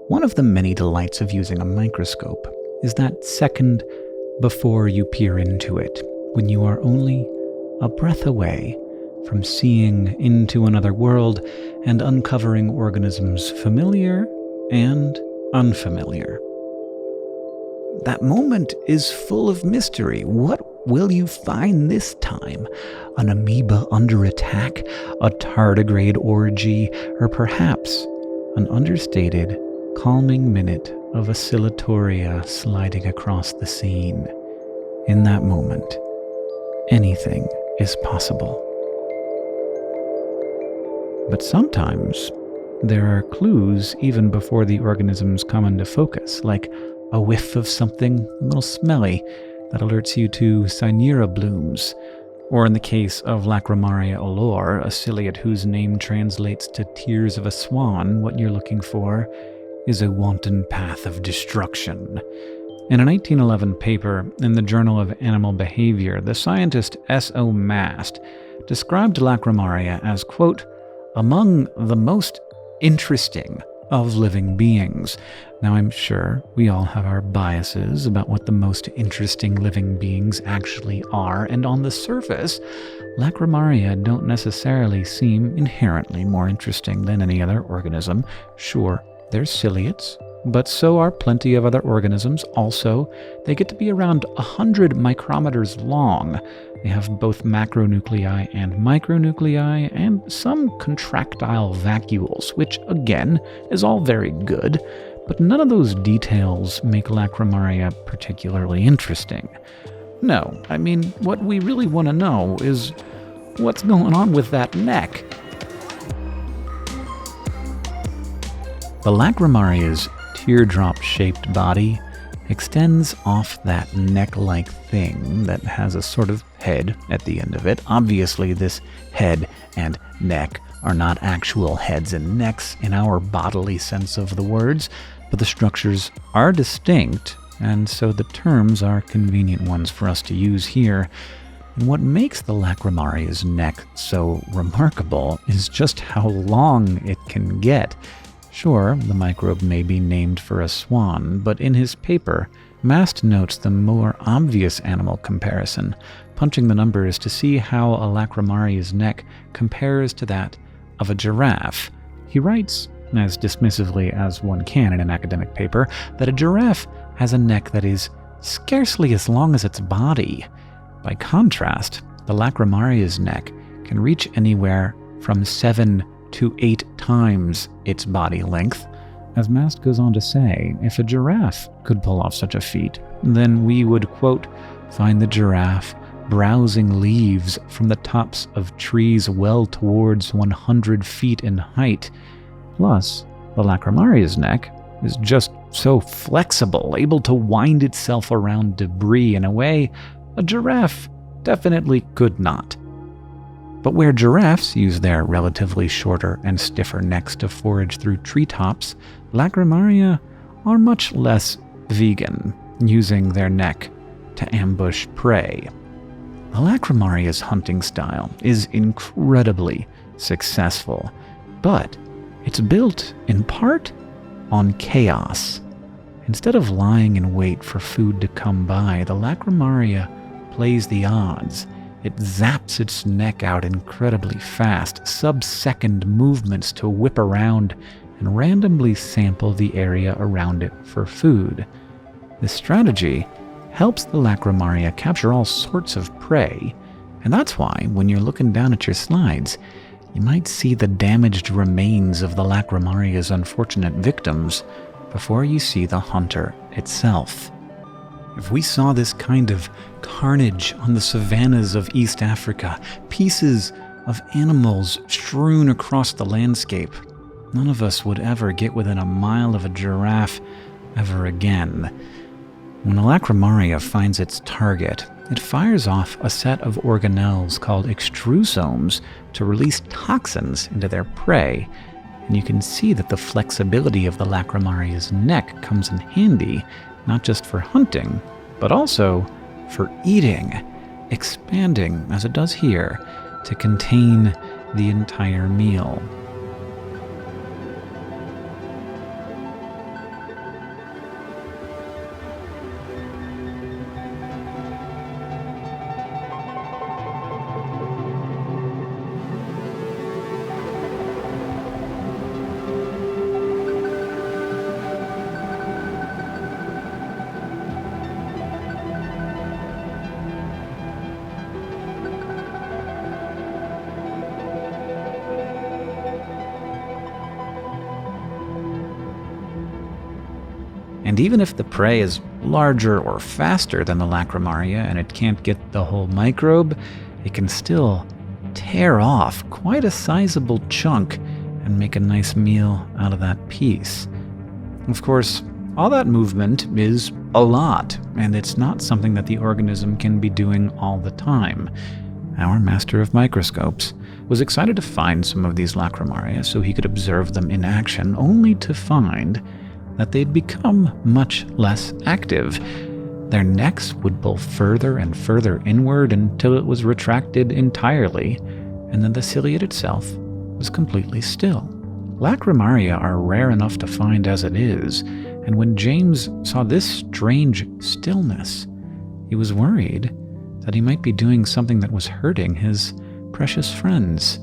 One of the many delights of using a microscope is that second before you peer into it, when you are only a breath away from seeing into another world and uncovering organisms familiar and unfamiliar. That moment is full of mystery. What will you find this time? An amoeba under attack, a tardigrade orgy, or perhaps an understated, calming minute of oscillatoria sliding across the scene? In that moment, anything is possible. But sometimes there are clues even before the organisms come into focus, like a whiff of something a little smelly that alerts you to Cynera blooms, or in the case of Lacrymaria olor, a ciliate whose name translates to tears of a swan, what you're looking for is a wanton path of destruction. In a 1911 paper in the Journal of Animal Behavior, the scientist S.O. Mast described Lacrymaria as, quote, among the most interesting of living beings. Now, I'm sure we all have our biases about what the most interesting living beings actually are, and on the surface, Lacrymaria don't necessarily seem inherently more interesting than any other organism. Sure, they're ciliates, but so are plenty of other organisms. Also, they get to be around 100 micrometers long. They have both macronuclei and micronuclei, and some contractile vacuoles, which, again, is all very good, but none of those details make Lacrymaria particularly interesting. No, I mean, what we really want to know is what's going on with that neck. The Lacrymaria's teardrop-shaped body extends off that neck-like thing that has a sort of head at the end of it. Obviously, this head and neck are not actual heads and necks in our bodily sense of the words, but the structures are distinct, and so the terms are convenient ones for us to use here. And what makes the Lacrymaria's neck so remarkable is just how long it can get. Sure, the microbe may be named for a swan, but in his paper, Mast notes the more obvious animal comparison, punching the numbers to see how a Lacrymaria's neck compares to that of a giraffe. He writes, as dismissively as one can in an academic paper, that a giraffe has a neck that is scarcely as long as its body. By contrast, the Lacrymaria's neck can reach anywhere from 7 to 8 times its body length. As Mast goes on to say, if a giraffe could pull off such a feat, then we would, quote, find the giraffe browsing leaves from the tops of trees well towards 100 feet in height. Plus, the Lacrymaria's neck is just so flexible, able to wind itself around debris in a way a giraffe definitely could not. But where giraffes use their relatively shorter and stiffer necks to forage through treetops, Lacrymaria are much less vegan, using their neck to ambush prey. The Lacrymaria's hunting style is incredibly successful, but it's built in part on chaos. Instead of lying in wait for food to come by, the Lacrymaria plays the odds. It zaps its neck out incredibly fast, sub-second movements to whip around and randomly sample the area around it for food. This strategy helps the Lacrymaria capture all sorts of prey, and that's why, when you're looking down at your slides, you might see the damaged remains of the Lacrymaria's unfortunate victims before you see the hunter itself. If we saw this kind of carnage on the savannas of East Africa, pieces of animals strewn across the landscape, none of us would ever get within a mile of a giraffe ever again. When a Lacrymaria finds its target, it fires off a set of organelles called extrusomes to release toxins into their prey, and you can see that the flexibility of the Lacrymaria's neck comes in handy, not just for hunting, but also for eating, expanding, as it does here, to contain the entire meal. And even if the prey is larger or faster than the Lacrymaria and it can't get the whole microbe, it can still tear off quite a sizable chunk and make a nice meal out of that piece. Of course, all that movement is a lot, and it's not something that the organism can be doing all the time. Our master of microscopes was excited to find some of these Lacrymaria so he could observe them in action, only to find that they'd become much less active. Their necks would pull further and further inward until it was retracted entirely, and then the ciliate itself was completely still. Lacrymaria are rare enough to find as it is, and when James saw this strange stillness, he was worried that he might be doing something that was hurting his precious friends.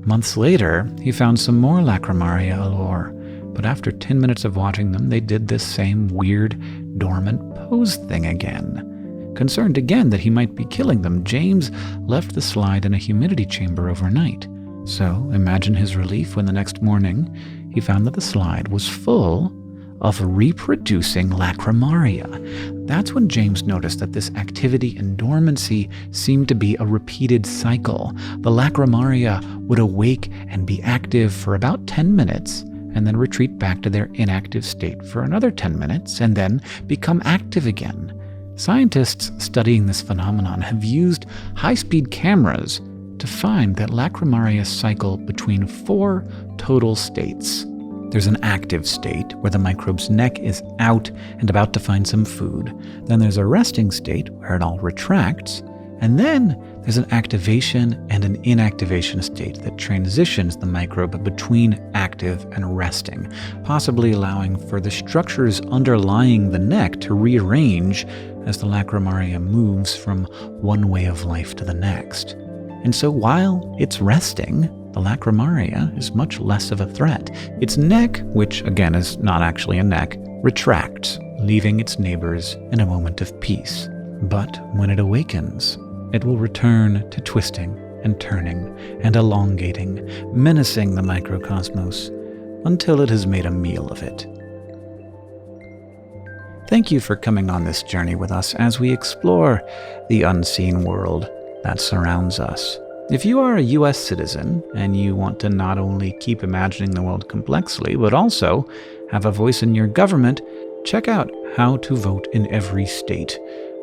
Months later, he found some more Lacrymaria alore, but after 10 minutes of watching them, they did this same weird, dormant pose thing again. Concerned again that he might be killing them, James left the slide in a humidity chamber overnight. So imagine his relief when the next morning he found that the slide was full of reproducing Lacrymaria. That's when James noticed that this activity and dormancy seemed to be a repeated cycle. The Lacrymaria would awake and be active for about 10 minutes, and then retreat back to their inactive state for another 10 minutes, and then become active again. Scientists studying this phenomenon have used high-speed cameras to find that Lacrymaria cycle between 4 total states. There's an active state, where the microbe's neck is out and about to find some food. Then there's a resting state, where it all retracts. And then there's an activation and an inactivation state that transitions the microbe between active and resting, possibly allowing for the structures underlying the neck to rearrange as the Lacrymaria moves from one way of life to the next. And so while it's resting, the Lacrymaria is much less of a threat. Its neck, which again is not actually a neck, retracts, leaving its neighbors in a moment of peace. But when it awakens, it will return to twisting and turning and elongating, menacing the microcosmos until it has made a meal of it. Thank you for coming on this journey with us as we explore the unseen world that surrounds us. If you are a U.S. citizen and you want to not only keep imagining the world complexly, but also have a voice in your government, check out How to Vote in Every State.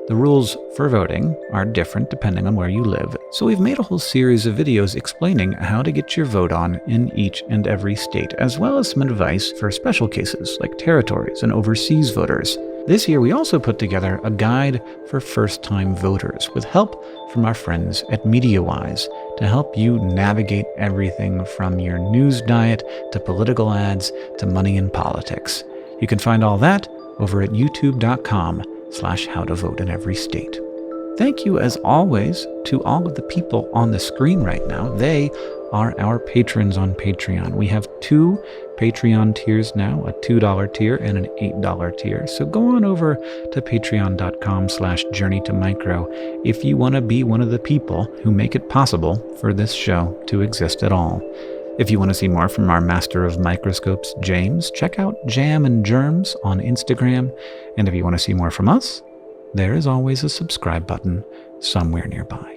The rules for voting are different depending on where you live, so we've made a whole series of videos explaining how to get your vote on in each and every state, as well as some advice for special cases like territories and overseas voters. This year we also put together a guide for first-time voters with help from our friends at MediaWise to help you navigate everything from your news diet to political ads to money in politics. You can find all that over at youtube.com/howtovoteInEveryState. Thank you, as always, to all of the people on the screen right now. They are our patrons on Patreon. We have 2 Patreon tiers now, a $2 tier and an $8 tier. So go on over to patreon.com/journeytomicro if you want to be one of the people who make it possible for this show to exist at all. If you want to see more from our master of microscopes, James, check out Jam and Germs on Instagram. And if you want to see more from us, there is always a subscribe button somewhere nearby.